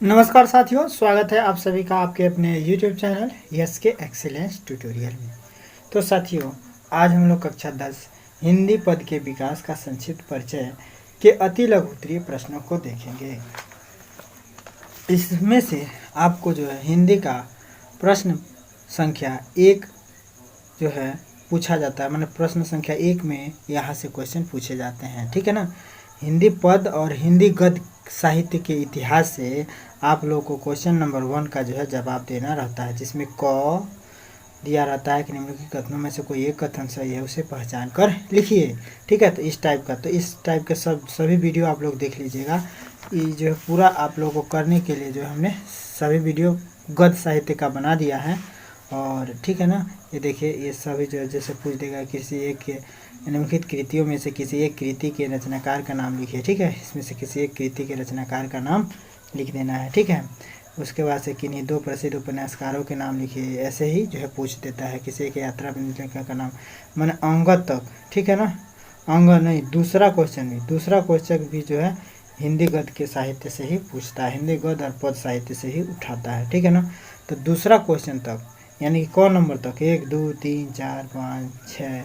नमस्कार साथियों, स्वागत है आप सभी का आपके अपने YouTube चैनल यस के एक्सीलेंस ट्यूटोरियल में। तो साथियों, आज हम लोग कक्षा 10 हिंदी पद के विकास का संक्षिप्त परिचय के अति लघु उत्तरीय प्रश्नों को देखेंगे। इसमें से आपको जो है हिंदी का प्रश्न संख्या 1 जो है पूछा जाता है, मतलब प्रश्न संख्या 1 में यहाँ से क्वेश्चन पूछे जाते हैं, ठीक है ना। हिंदी पद और हिंदी गद्य साहित्य के इतिहास से आप लोगों को क्वेश्चन नंबर 1 का जो है जवाब देना रहता है, जिसमें क दिया रहता है कि निम्नलिखित कथनों में से कोई एक कथन सही है, उसे पहचान कर लिखिए, ठीक है। तो इस टाइप के सभी वीडियो आप लोग देख लीजिएगा। ये जो है पूरा आप लोगों को करने के लिए जो हमने सभी वीडियो गद्य साहित्य का बना दिया है, और ठीक है ना। ये देखिए, ये सभी जो है जैसे पूछ देगा किसी एक के निम्नलिखित कृतियों में से किसी एक कृति के रचनाकार का नाम लिखिए, ठीक है। इसमें से किसी एक कृति के रचनाकार का नाम लिख देना है, ठीक है। उसके बाद से किन्हीं 2 प्रसिद्ध उपन्यासकारों के नाम लिखिए, ऐसे ही जो है पूछ देता है। किसी एक यात्रा लेखक का नाम, माने अंगद तक, ठीक है ना। अंग नहीं, दूसरा क्वेश्चन भी जो है हिंदी गद्य के साहित्य से ही पूछता है, हिंदी गद्य और पद साहित्य से ही उठाता है, ठीक है ना। तो दूसरा क्वेश्चन तक यानी कि कौन नंबर तक, 1 2 3 4 5 6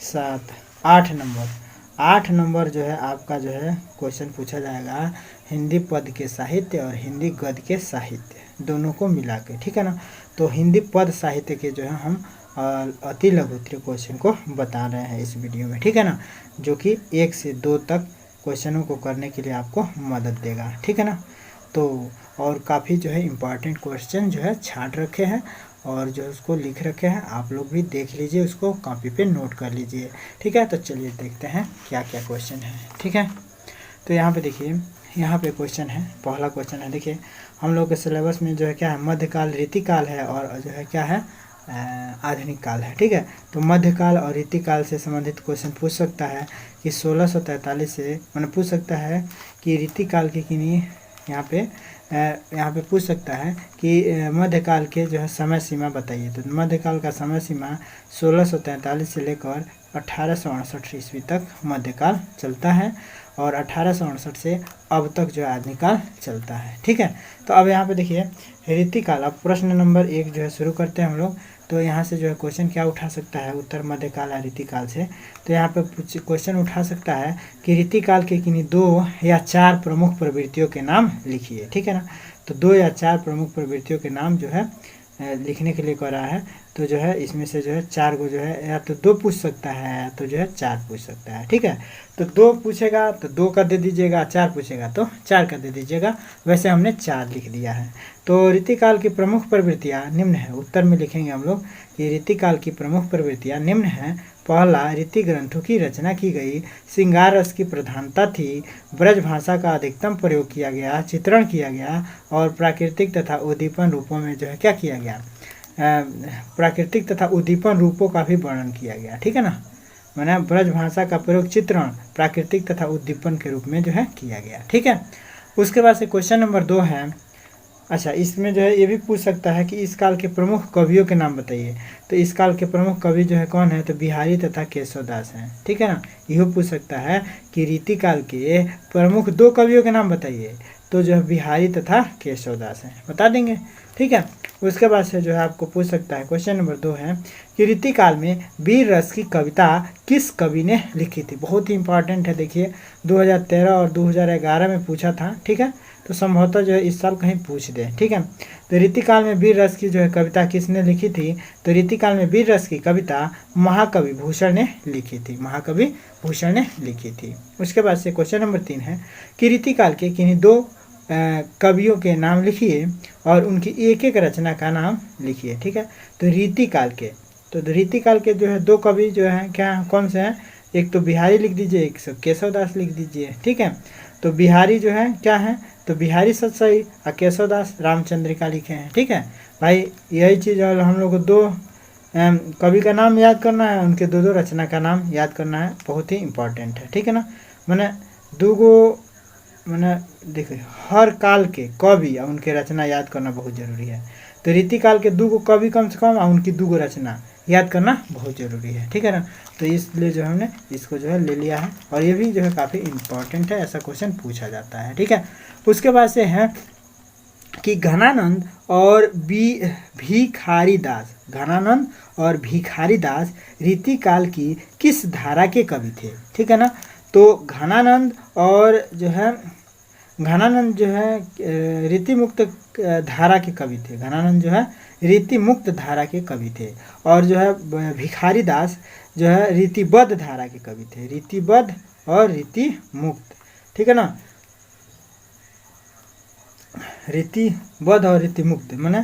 7 8 नंबर जो है आपका जो है क्वेश्चन पूछा जाएगा हिंदी पद के साहित्य और हिंदी गद्य के साहित्य दोनों को मिला के, ठीक है ना। तो हिंदी पद साहित्य के जो है हम अति लघु उत्तरीय क्वेश्चन को बता रहे हैं इस वीडियो में, ठीक है ना, जो कि 1 से 2 तक क्वेश्चनों को करने के लिए आपको मदद देगा, ठीक है ना। तो और काफ़ी जो है इम्पॉर्टेंट क्वेश्चन जो है छाट रखे हैं और जो उसको लिख रखे हैं, आप लोग भी देख लीजिए, उसको कॉपी पे नोट कर लीजिए, ठीक है। तो चलिए देखते हैं क्या क्या क्वेश्चन है, ठीक है। तो यहाँ पे देखिए, यहाँ पे क्वेश्चन है, पहला क्वेश्चन है, देखिए हम लोग के सिलेबस में जो है क्या है, मध्यकाल, रीतिकाल है और जो है क्या है आधुनिक काल है, ठीक है। तो मध्यकाल और रीतिकाल से संबंधित क्वेश्चन पूछ सकता है कि 1643 से, मैंने पूछ सकता है कि रीतिकाल की किन्हीं यहाँ पे पूछ सकता है कि मध्यकाल के जो है समय सीमा बताइए। तो मध्यकाल का समय सीमा 1643 से लेकर 1868 ईस्वी तक मध्यकाल चलता है और 1868 से अब तक जो है आधुनिकाल चलता है, ठीक है। तो अब यहाँ पे देखिए रीतिकाल, अब प्रश्न नंबर 1 जो है शुरू करते हैं हम लोग। तो यहाँ से जो है क्वेश्चन क्या उठा सकता है उत्तर मध्यकाल और रीतिकाल से। तो यहाँ पे क्वेश्चन उठा सकता है कि रीतिकाल के किन्हीं 2 या 4 प्रमुख प्रवृत्तियों के नाम लिखिए, ठीक है ना। तो 2 या 4 प्रमुख प्रवृत्तियों के नाम जो है लिखने के लिए कह रहा है। तो जो है इसमें से जो है 4 को जो है या तो 2 पूछ सकता है या तो जो है 4 पूछ सकता है, ठीक है। तो 2 पूछेगा तो 2 का दे दीजिएगा, 4 पूछेगा तो 4 का दे दीजिएगा। वैसे हमने 4 लिख दिया है। तो रीतिकाल की प्रमुख प्रवृत्तियाँ निम्न है, उत्तर में लिखेंगे हम लोग कि रीतिकाल की प्रमुख प्रवृत्तियाँ निम्न हैं। पहला, रीति ग्रंथों की रचना की गई, श्रृंगार रस की प्रधानता थी, ब्रज भाषा का अधिकतम प्रयोग किया गया, चित्रण किया गया और प्राकृतिक तथा उद्दीपन रूपों में जो है क्या किया गया, प्राकृतिक तथा उद्दीपन रूपों का भी वर्णन किया गया, ठीक है ना। माना ब्रज भाषा का प्रयोग चित्रण, प्राकृतिक तथा उद्दीपन के रूप में जो है किया गया, ठीक है। उसके बाद से क्वेश्चन नंबर 2 है, अच्छा इसमें जो है ये भी पूछ सकता है कि इस काल के प्रमुख कवियों के नाम बताइए। तो इस काल के प्रमुख कवि जो है कौन है, तो बिहारी तथा केशवदास हैं, ठीक है ना। यह पूछ सकता है कि रीतिकाल के प्रमुख 2 कवियों के नाम बताइए। तो जो है बिहारी तथा केशवदास हैं, बता देंगे, ठीक है। उसके बाद से जो है आपको पूछ सकता है, क्वेश्चन नंबर 2 है कि रीतिकाल में वीर रस की कविता किस कवि ने लिखी थी। बहुत ही इंपॉर्टेंट है, देखिए 2013 और 2011 में पूछा था, ठीक है। तो संभवतः जो है इस साल कहीं पूछ दे, ठीक है। तो रीतिकाल में वीर रस की जो है कविता किसने लिखी थी। तो रीतिकाल में वीर रस की कविता महाकवि भूषण ने लिखी थी, महाकवि भूषण ने लिखी थी। उसके बाद से क्वेश्चन नंबर 3 है कि रीतिकाल के किन्हीं 2 कवियों के नाम लिखिए और उनकी एक एक रचना का नाम लिखिए, ठीक है। तो रीतिकाल के जो है 2 कवि जो हैं क्या, कौन से हैं, एक तो बिहारी लिख दीजिए, एक केशवदास लिख दीजिए, ठीक है। तो बिहारी जो है क्या है, तो बिहारी सत सही और केशवदास रामचंद्रिका लिखे हैं, ठीक है भाई। यही चीज़ और हम लोग को 2 कवि का नाम याद करना है, उनके 2 रचना का नाम याद करना है, बहुत ही इम्पोर्टेंट है, ठीक है ना। मैंने 2 मैंने देखिए हर काल के कवि और उनके रचना याद करना बहुत ज़रूरी है। तो रीतिकाल के 2 कवि कम से कम और उनकी 2 रचना याद करना बहुत ज़रूरी है, ठीक है ना। तो इसलिए जो हमने इसको जो है ले लिया है और ये भी जो है काफ़ी इम्पोर्टेंट है, ऐसा क्वेश्चन पूछा जाता है, ठीक है। उसके बाद से है कि घनानंद और भिखारी दास, घनानंद और भिखारी दास रीतिकाल की किस धारा के कवि थे। ठीक है ना। तो घनानंद जो है रीति मुक्त धारा के कवि थे। घनानंद जो है रीति मुक्त धारा के कवि थे, और जो है भिखारी दास जो है रीतिबद्ध धारा के कवि थे। रीतिबद्ध और रीति मुक्त, ठीक है ना। रीतिबद्ध और रीति मुक्त माने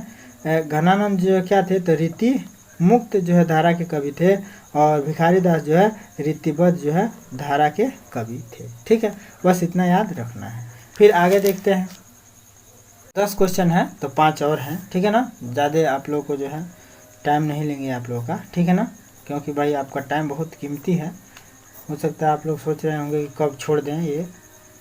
घनानंद जो क्या थे, तो रीति मुक्त जो है धारा के कवि थे, और भिखारी दास जो है रीतिबद्ध जो है धारा के कवि थे। ठीक है, बस इतना याद रखना है। फिर आगे देखते हैं। 10 क्वेश्चन है तो 5 और हैं। ठीक है ना। ज़्यादा आप लोगों को जो है टाइम नहीं लेंगे आप लोगों का। ठीक है ना, क्योंकि भाई आपका टाइम बहुत कीमती है। हो सकता है आप लोग सोच रहे होंगे कि कब छोड़ दें ये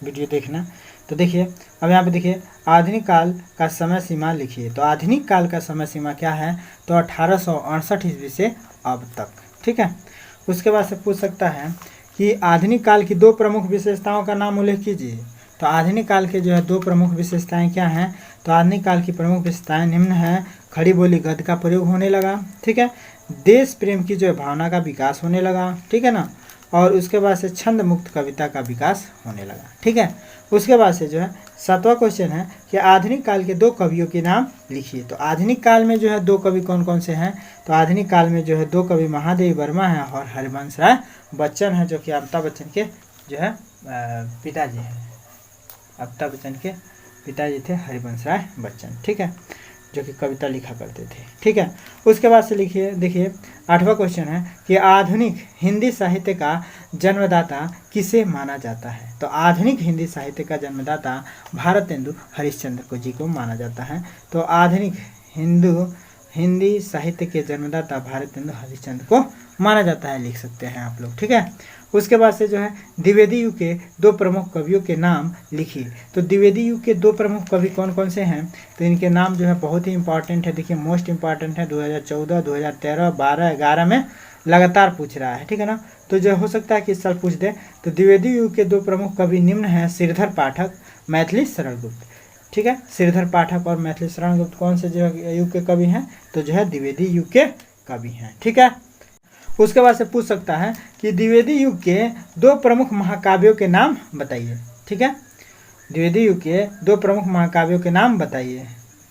वीडियो देखना। तो देखिए, अब यहाँ पे देखिए, आधुनिक काल का समय सीमा लिखिए। तो आधुनिक काल का समय सीमा क्या है, तो 1868 ईस्वी से अब तक। ठीक है। उसके बाद से पूछ सकता है कि आधुनिक काल की 2 प्रमुख विशेषताओं का नाम उल्लेख कीजिए। तो आधुनिक काल के जो है 2 प्रमुख विशेषताएं क्या हैं, तो आधुनिक काल की प्रमुख विशेषताएं निम्न हैं। खड़ी बोली गद्य का प्रयोग होने लगा। ठीक है। देश प्रेम की जो है भावना का विकास होने लगा। ठीक है ना। और उसके बाद से छंद मुक्त कविता का विकास होने लगा। ठीक है। उसके बाद से जो है 7वां क्वेश्चन है कि आधुनिक काल के 2 कवियों के नाम लिखिए। तो आधुनिक काल में जो है 2 कवि कौन कौन से हैं, तो आधुनिक काल में जो है 2 कवि महादेवी वर्मा हैं और हरिवंश राय बच्चन हैं, जो कि अमिताभ बच्चन के जो है पिताजी हैं। अमिताभ बच्चन के पिताजी थे हरिवंश राय बच्चन। ठीक है, जो कि कविता लिखा करते थे। ठीक है। उसके बाद से लिखिए, देखिए 8वां क्वेश्चन है कि आधुनिक हिंदी साहित्य का जन्मदाता किसे माना जाता है। तो आधुनिक हिंदी साहित्य का जन्मदाता भारतेंदु हरिश्चंद्र जी को माना जाता है। तो आधुनिक हिंदी साहित्य के जन्मदाता भारतेंदु हरिश्चंद्र को माना जाता है, लिख सकते हैं आप लोग। ठीक है। उसके बाद से जो है द्विवेदी युग के 2 प्रमुख कवियों के नाम लिखिए। तो द्विवेदी युग के 2 प्रमुख कवि कौन कौन से हैं, तो इनके नाम जो है बहुत ही इंपॉर्टेंट है। देखिए, मोस्ट इंपॉर्टेंट है। 2014, 2013, 12, 11 में लगातार पूछ रहा है। ठीक है ना। तो जो हो सकता है कि इस साल पूछ दे। तो द्विवेदी युग के 2 प्रमुख कवि निम्न हैं। श्रीधर पाठक, मैथिली शरण गुप्त। ठीक है। श्रीधर पाठक और मैथिली शरण गुप्त कौन से जो युग के कवि हैं, तो जो है द्विवेदी युग के कवि हैं। ठीक है। उसके बाद से पूछ सकता है कि द्विवेदी युग के 2 प्रमुख महाकाव्यों के नाम बताइए। ठीक है। द्विवेदी युग के 2 प्रमुख महाकाव्यों के नाम बताइए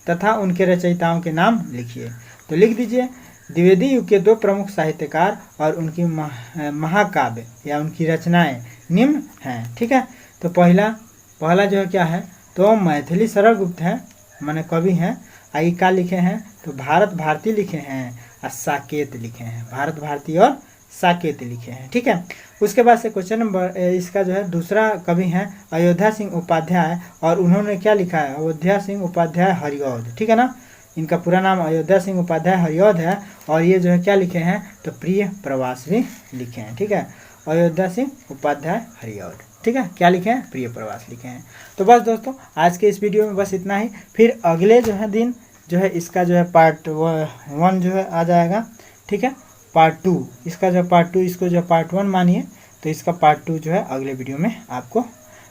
तथा उनके रचयिताओं के नाम लिखिए। तो लिख दीजिए, द्विवेदी युग के 2 प्रमुख साहित्यकार और उनकी महाकाव्य या उनकी रचनाएं निम्न हैं। ठीक है। तो पहला जो है क्या है, तो मैथिली शरण गुप्त है, माने कवि हैं। आई का लिखे हैं, तो भारत भारती लिखे हैं और साकेत लिखे हैं। भारत भारती और साकेत लिखे हैं। ठीक है। उसके बाद से क्वेश्चन नंबर इसका जो है दूसरा कवि हैं अयोध्या सिंह उपाध्याय, और उन्होंने क्या लिखा है, अयोध्या सिंह उपाध्याय हरिऔध। ठीक है ना। इनका पूरा नाम अयोध्या सिंह उपाध्याय हरिऔध है, और ये जो है क्या लिखे हैं, तो प्रिय प्रवास भी लिखे हैं। ठीक है। अयोध्या सिंह उपाध्याय हरिऔध। ठीक है। क्या लिखे हैं, प्रिय प्रवास लिखे हैं। तो बस दोस्तों, आज के इस वीडियो में बस इतना ही। फिर अगले जो है दिन जो है इसका जो है पार्ट 1 जो है आ जाएगा। ठीक है। पार्ट 2 इसका जो पार्ट 2, इसको जो पार्ट 1 मानिए, तो इसका पार्ट 2 जो है अगले वीडियो में आपको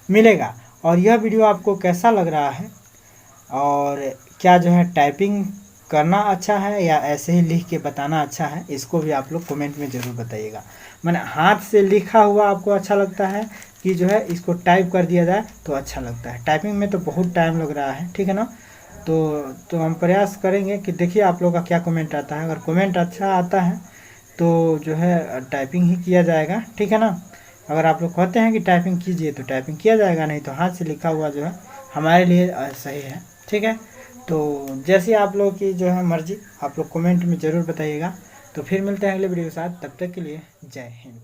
मिलेगा। और यह वीडियो आपको कैसा लग रहा है, और क्या जो है टाइपिंग करना अच्छा है या ऐसे ही लिख के बताना अच्छा है, इसको भी आप लोग कमेंट में ज़रूर बताइएगा। मैंने हाथ से लिखा हुआ आपको अच्छा लगता है कि जो है इसको टाइप कर दिया जाए तो अच्छा लगता है। टाइपिंग में तो बहुत टाइम लग रहा है। ठीक है ना। तो हम प्रयास करेंगे कि देखिए आप लोगों का क्या कमेंट आता है। अगर कमेंट अच्छा आता है तो जो है टाइपिंग ही किया जाएगा। ठीक है ना। अगर आप लोग कहते हैं कि टाइपिंग कीजिए तो टाइपिंग किया जाएगा, नहीं तो हाथ से लिखा हुआ जो है हमारे लिए सही है। ठीक है। तो जैसे आप लोग की जो है मर्जी, आप लोग कमेंट में ज़रूर बताइएगा। तो फिर मिलते हैं अगले वीडियो के साथ, तब तक के लिए जय हिंद।